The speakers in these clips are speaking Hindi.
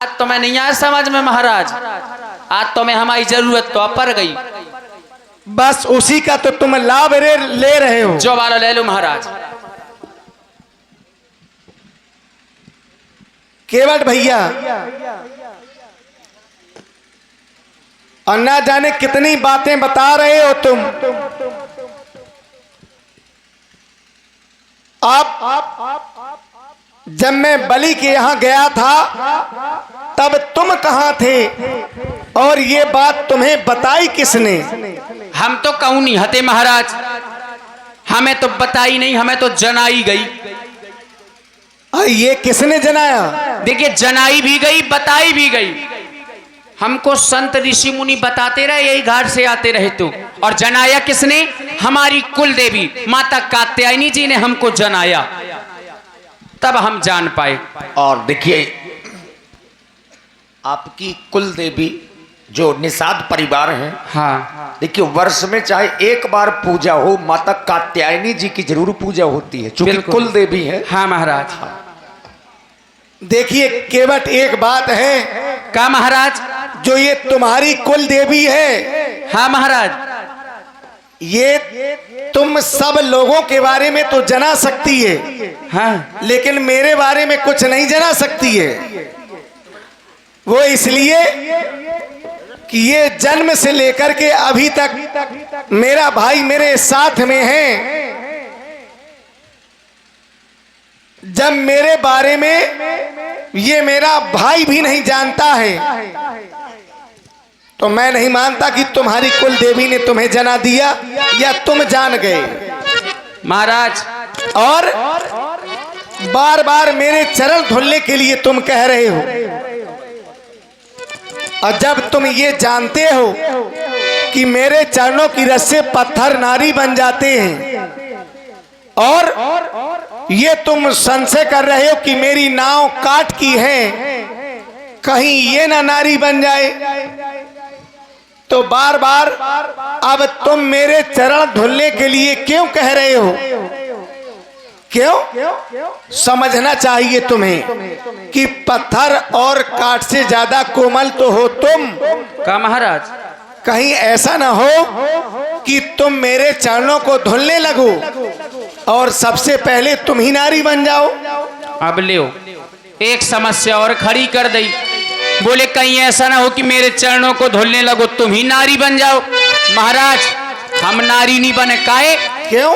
आज तो मैं नहीं आया समझ में महाराज, आज तो मैं हमारी जरूरत तो पर गई। बस उसी का तो तुम लाभ ले रहे हो। जो वाला ले लो महाराज। केवट भैया, और ना जाने कितनी बातें बता रहे हो तुम। आप जब मैं बलि के यहां गया था तब तुम कहां थे और ये बात तुम्हें बताई किसने? हम तो कहूं नहीं हते महाराज, हमें तो बताई नहीं, हमें तो जनाई गई। ये किसने जनाया? देखिए जनाई भी गई बताई भी गई। हमको संत ऋषि मुनि बताते रहे, यही घाट से आते रहे तो। और जनाया किसने? हमारी कुल देवी माता कात्यायनी जी ने हमको जनाया, तब हम जान पाए। और देखिए आपकी कुल देवी जो निषाद परिवार है, हाँ देखिए वर्ष में चाहे एक बार पूजा हो, माता कात्यायनी जी की जरूर पूजा होती है चूंकि कुल देवी है। हाँ महाराज। देखिए केवट, एक बात है। का महाराज? जो ये तुम्हारी कुल देवी है, हाँ महाराज, ये तुम सब लोगों के बारे में तो जना सकती है, हाँ लेकिन मेरे बारे में कुछ नहीं जना सकती है। वो इसलिए कि ये जन्म से लेकर के अभी तक मेरा भाई मेरे साथ में है। जब मेरे बारे में ये मेरा भाई भी नहीं जानता है तो मैं नहीं मानता कि तुम्हारी कुल देवी ने तुम्हें जना दिया या तुम जान गए महाराज। और बार बार मेरे चरण धुलने के लिए तुम कह रहे हो, और जब तुम ये जानते हो कि मेरे चरणों की रस से पत्थर नारी बन जाते हैं, और ये तुम संशय कर रहे हो कि मेरी नाव काट की है, कहीं ये ना नारी बन जाए, तो बार बार अब तुम मेरे चरण धुलने के लिए क्यों कह रहे हो? क्यों? समझना चाहिए तुम्हें कि पत्थर और काट से ज्यादा कोमल तो हो तुम। का महाराज? कहीं ऐसा ना हो कि तुम मेरे चरणों को धुलने लगो और सबसे पहले तुम ही नारी बन जाओ। अब लियो एक समस्या और खड़ी कर दी। बोले कहीं ऐसा ना हो कि मेरे चरणों को धुलने लगो तुम ही नारी बन जाओ। महाराज हम नारी नहीं बने, काहे? क्यों?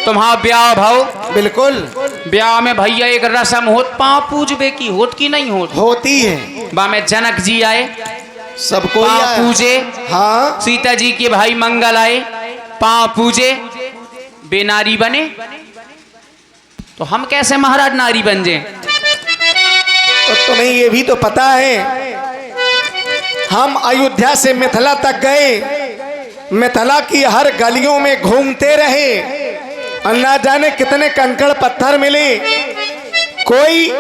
तुम्हारा ब्याह भाव। बिल्कुल। ब्याह में भैया एक रस्म होत, पाँव पूजबे की होत की नहीं होत? होती है। बा में जनक जी आए, सबको पाँव पूजे। हाँ। सीता जी के भाई मंगल आए, पाँव पूजे, बेनारी बने। तो हम कैसे महाराज नारी बन जाए? तो तुम्हें ये भी तो पता है, हम अयोध्या से मिथिला तक गए, मिथिला की हर गलियों में घूमते रहे, और ना जाने कितने कंकड़ पत्थर मिले, कोई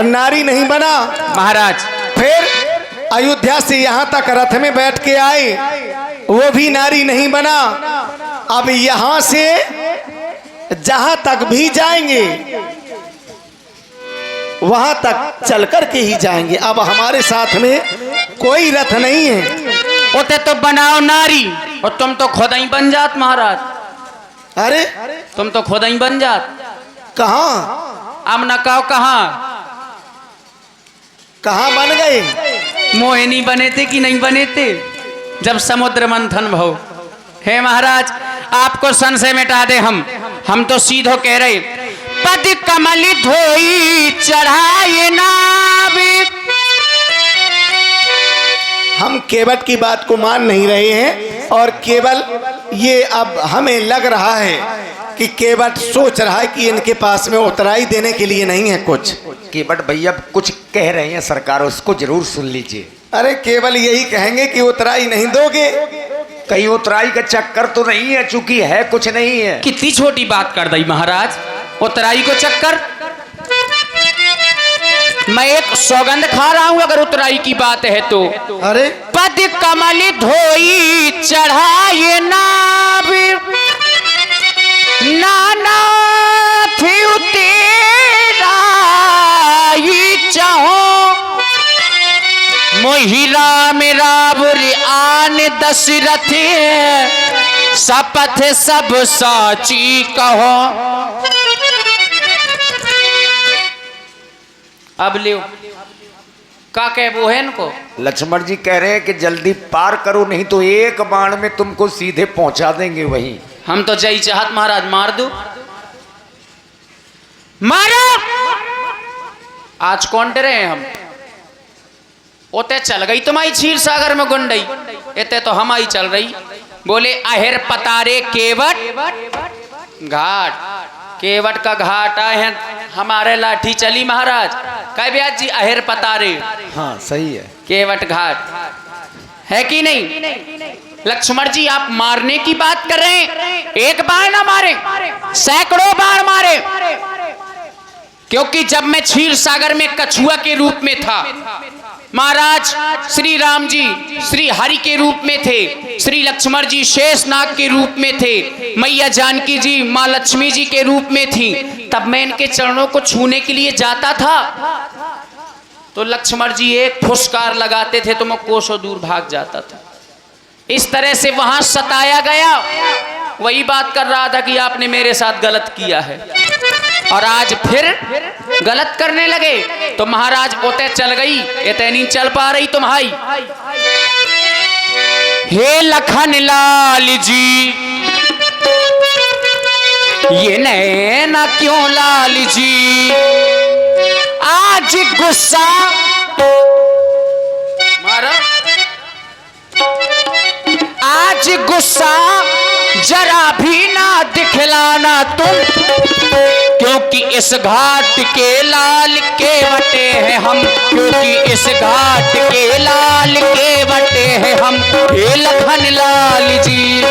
नारी नहीं बना। महाराज फिर अयोध्या से यहाँ तक रथ में बैठ के आए, वो भी नारी नहीं बना। अब यहाँ से जहां तक भी जाएंगे वहां तक चल कर के ही जाएंगे। अब हमारे साथ में कोई रथ नहीं है। ओते तो बनाओ नारी, और तुम तो खुद ही बन जात महाराज। अरे तुम तो खुद ही बन जात। कहाँ? अब न कहो कहाँ कहाँ बन गए? मोहिनी बने थे कि नहीं बने थे जब समुद्र मंथन भव? हे महाराज आपको संशय मिटा दे, हम तो सीधो कह रहे, पद कमल धोई चढ़ाए नाविक। हम केवट की बात को मान नहीं रहे हैं, और केवल ये अब हमें लग रहा है कि केवट सोच रहा है कि इनके पास में उतराई देने के लिए नहीं है कुछ। केवट भैया कुछ कह रहे हैं सरकार, उसको जरूर सुन लीजिए। अरे केवल यही कहेंगे कि उतराई नहीं दोगे। कहीं उतराई का चक्कर तो नहीं है, चूंकि है कुछ नहीं है। कितनी छोटी बात कर दी महाराज, उतराई को चक्कर। मैं एक सौगंध खा रहा हूं अगर उतराई की बात है तो। अरे पद कमल धोई चढ़ाए नाविक, नाना थी तेरा ही चाहो मोहि राम रावण आन दशरथ शपथ सब साची कहो। अब लियो का कह वो है इनको। लक्ष्मण जी कह रहे हैं कि जल्दी पार करो, नहीं तो एक बाण में तुमको सीधे पहुंचा देंगे वहीं। हम तो जय चाहत महाराज मार दो, मारो। आज कौन डरे हैं हम। ओते चल गई तुम्हारी क्षीर सागर में गुंडई, एते तो हमारी चल रही। बोले अहिर पतारे केवट घाट, केवट का घाट आए हैं हमारे लाठी चली महाराज। कह ब्याज जी अहिर पतारे, हाँ सही है, केवट घाट है कि नहीं। लक्ष्मण जी आप मारने की बात कर रहे हैं, एक बार ना मारे, सैकड़ों बार मारे। क्योंकि जब मैं क्षीर सागर में कछुआ के रूप में था, महाराज श्री राम जी श्री हरि के रूप में थे, श्री लक्ष्मण जी शेषनाग के रूप में थे, मैया जानकी जी माँ लक्ष्मी जी के रूप में थी। तब मैं इनके चरणों को छूने के लिए जाता था तो लक्ष्मण जी एक फुसकार लगाते थे तो मैं कोसों दूर भाग जाता था। इस तरह से वहां सताया गया। वही बात कर रहा था कि आपने मेरे साथ गलत किया है और आज फिर गलत करने लगे। तो महाराज ओते चल गई, एते नहीं चल पा रही तुम्हारी। हे लखन लाल जी ये नैना क्यों लाल जी, आज गुस्सा मारा, आज गुस्सा जरा भी ना दिखलाना तुम, क्योंकि इस घाट के लाल के बटे हैं हम, क्योंकि इस घाट के लाल के बटे हैं हम। हे लखन लाल जी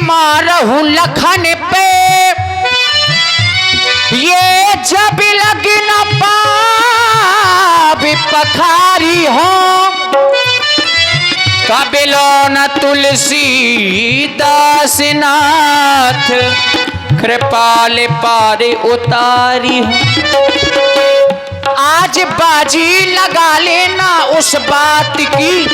मारहू लखन पे ये जब लग न पाव पखारी हो, कबिलो न तुलसी दास नाथ कृपाल पारे उतारी हो। आज बाजी लगा लेना उस बात की,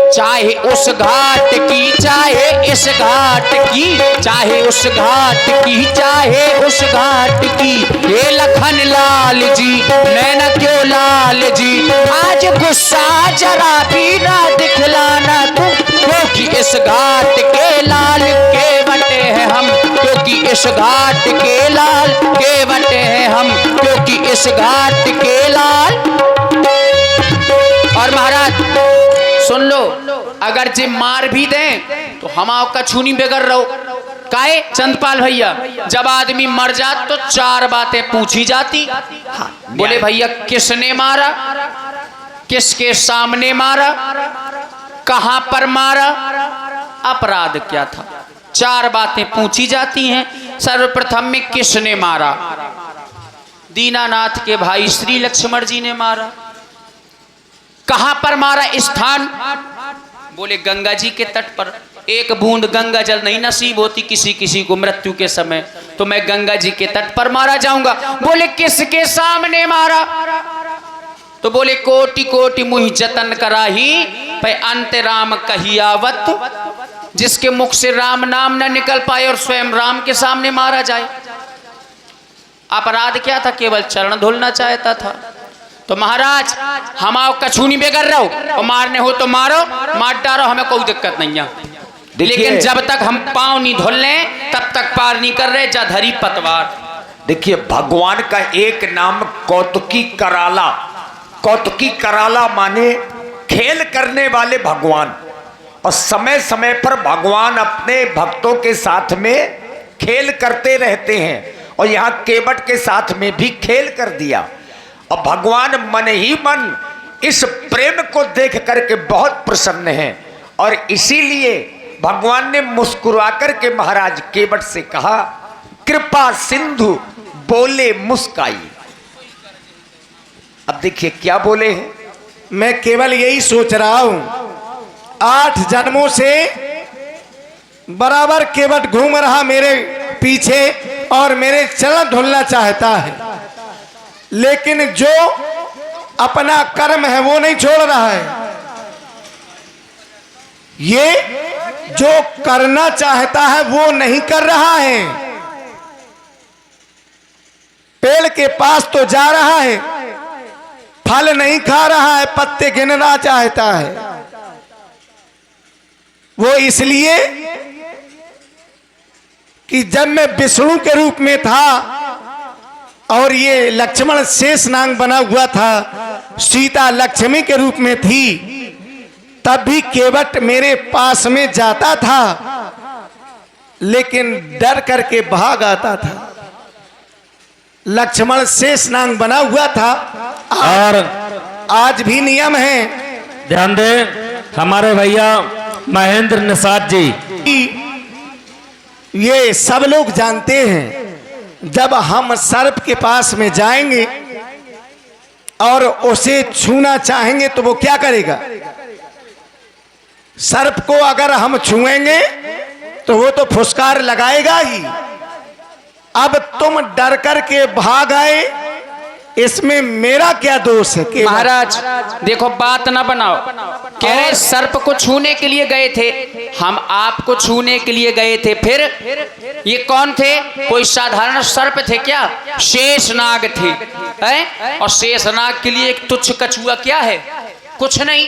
चाहे उस घाट की चाहे इस घाट की, चाहे उस घाट की चाहे उस घाट की। ये लखन लाल जी नैना क्यों लाल जी, आज गुस्सा जरा भी ना दिखलाना तुम, क्योंकि इस घाट के लाल के बटे हैं हम, क्योंकि इस घाट के लाल के बटे हैं हम, क्योंकि इस घाट के लाल। और महाराज सुन लो, अगर जे मार भी दें तो हम आपका छूनी बेगर रहो। काहे चंदपाल भैया, जब आदमी मर जात तो चार बातें पूछी जाती। हाँ, बोले भैया किसने मारा, किसके सामने मारा, कहां पर मारा, अपराध क्या था, चार बातें पूछी जाती हैं। सर्वप्रथम में किसने मारा, दीनानाथ के भाई श्री लक्ष्मण जी ने मारा। कहां पर मारा, स्थान, बोले गंगा जी के तट पर। एक बूंद गंगा जल नहीं नसीब होती किसी किसी को मृत्यु के समय, तो मैं गंगा जी के तट पर मारा जाऊंगा। बोले किसके सामने मारा, तो बोले कोटि कोटि मुहि जतन कराही पे अंत राम कहियावत, जिसके मुख से राम नाम न निकल पाए और स्वयं राम के सामने मारा जाए। अपराध क्या था, केवल चरण धुलना चाहता था। तो महाराज हम आओ कछूनी बेगर रहो और मारने हो तो मारो, मार डालो, हमें कोई दिक्कत नहीं है। लेकिन जब तक हम पांव नहीं धुल लें तब तक पार नहीं कर रहे, जा धरी पतवार। देखिए भगवान का एक नाम कौतुकी कराला, कौतुकी कराला माने खेल करने वाले भगवान। और समय समय पर भगवान अपने भक्तों के साथ में खेल करते रहते हैं, और यहाँ केवट के साथ में भी खेल कर दिया। और भगवान मन ही मन इस प्रेम को देख करके बहुत प्रसन्न हैं, और इसीलिए भगवान ने मुस्कुरा करके महाराज केवट से कहा, कृपा सिंधु बोले मुस्काई। अब देखिए क्या बोले हैं। मैं केवल यही सोच रहा हूं 8 जन्मों से बराबर केवट घूम रहा मेरे पीछे और मेरे चरण धुलना चाहता है, लेकिन जो अपना कर्म है वो नहीं छोड़ रहा है। ये जो करना चाहता है वो नहीं कर रहा है। पेड़ के पास तो जा रहा है, फल नहीं खा रहा है, पत्ते गिनना चाहता है। वो इसलिए कि जब मैं विष्णु के रूप में था और ये लक्ष्मण शेषनाग बना हुआ था, सीता लक्ष्मी के रूप में थी, तब भी केवट मेरे पास में जाता था, लेकिन डर करके भाग आता था। लक्ष्मण शेषनाग बना हुआ था। और आज भी नियम है, ध्यान दें हमारे भैया महेंद्र निषाद जी, ये सब लोग जानते हैं जब हम सर्प के पास में जाएंगे और उसे छूना चाहेंगे तो वो क्या करेगा। सर्प को अगर हम छुएंगे तो वो तो फुसकार लगाएगा ही। अब तुम डर करके भाग आए, इसमें मेरा क्या दोष है? महाराज देखो बात ना बनाओ। कह रहे सर्प को छूने के लिए गए थे, हम आपको छूने के लिए गए थे। फिर ये कौन थे? कोई साधारण सर्प थे क्या? शेषनाग थे हैं? और शेषनाग के लिए एक तुच्छ कछुआ क्या है? कुछ नहीं।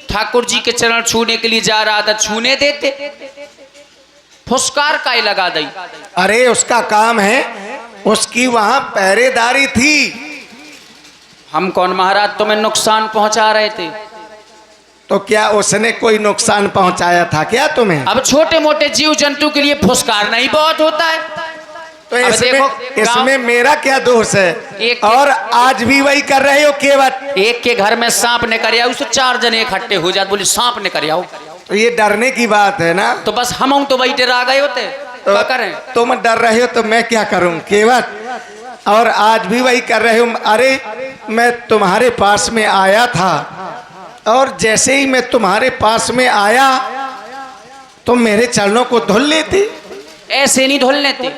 ठाकुर जी के चरण छूने के लिए जा रहा था, छूने देते? फुसकार काय लगा दी। अरे उसका काम है, उसकी वहां पहरेदारी थी। हम कौन महाराज तुम्हें नुकसान पहुंचा रहे थे? तो क्या उसने कोई नुकसान पहुंचाया था क्या तुम्हें? अब छोटे मोटे जीव जंतु के लिए फुसकार नहीं बहुत होता है। तो अब देखो, इसमें मेरा क्या दोष है? और आज भी वही कर रहे हो केवट। एक के घर में सांप ने कर उसे 4 जने इकट्ठे हो जाते, बोले सांप ने कर। तो ये डरने की बात है ना। तो बस हम तो वही डरा गए होते, तो क्या करें? तुम डर रहे हो तो मैं क्या करूं केवट? और आज भी वही कर रहे हो। अरे मैं तुम्हारे पास में आया था और जैसे ही मैं तुम्हारे पास में आया तो मेरे चरणों को धुल लेते। ऐसे नहीं धुल लेते।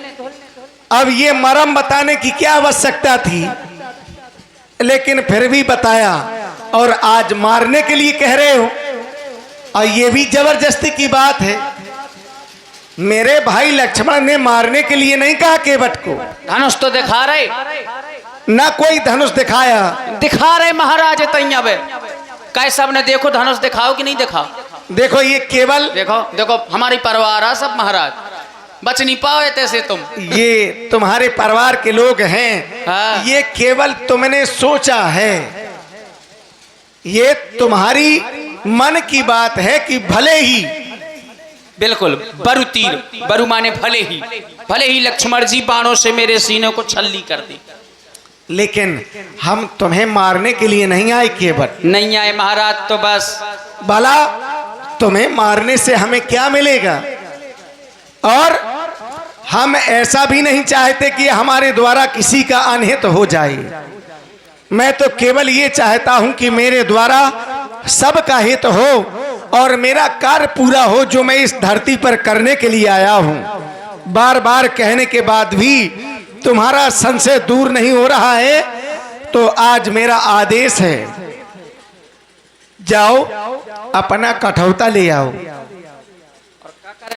अब ये मरम बताने की क्या आवश्यकता थी? लेकिन फिर भी बताया और आज मारने के लिए कह रहे हो। और ये भी जबरदस्ती की बात है। मेरे भाई लक्ष्मण ने मारने के लिए नहीं कहा केवट को। धनुष तो दिखा रहे, ना कोई धनुष दिखाया। दिखा रहे महाराज तैया वे कैसा ने देखो धनुष दिखाओ कि नहीं दिखाओ? देखो ये केवल देखो देखो हमारी परिवार है सब महाराज, बच नहीं पाओ तैसे तुम। ये तुम्हारे परिवार के लोग हैं। हाँ। ये केवल तुमने सोचा है, ये तुम्हारी मन की बात है कि भले ही। बिल्कुल बरु तीर, बरु माने भले ही लक्ष्मण जी बाणों से मेरे सीने को छल्ली कर दी, लेकिन हम तुम्हें मारने के लिए नहीं आए केवट। नहीं आए महाराज। तो बस भला तुम्हें मारने से हमें क्या मिलेगा? और हम ऐसा भी नहीं चाहते कि हमारे द्वारा किसी का अनहित हो जाए। मैं तो केवल ये चाहता हूं कि मेरे द्वारा सबका हित हो और मेरा कार्य पूरा हो जो मैं इस धरती पर करने के लिए आया हूं। बार बार कहने के बाद भी तुम्हारा संशय दूर नहीं हो रहा है, तो आज मेरा आदेश है, जाओ अपना कठौता ले आओ।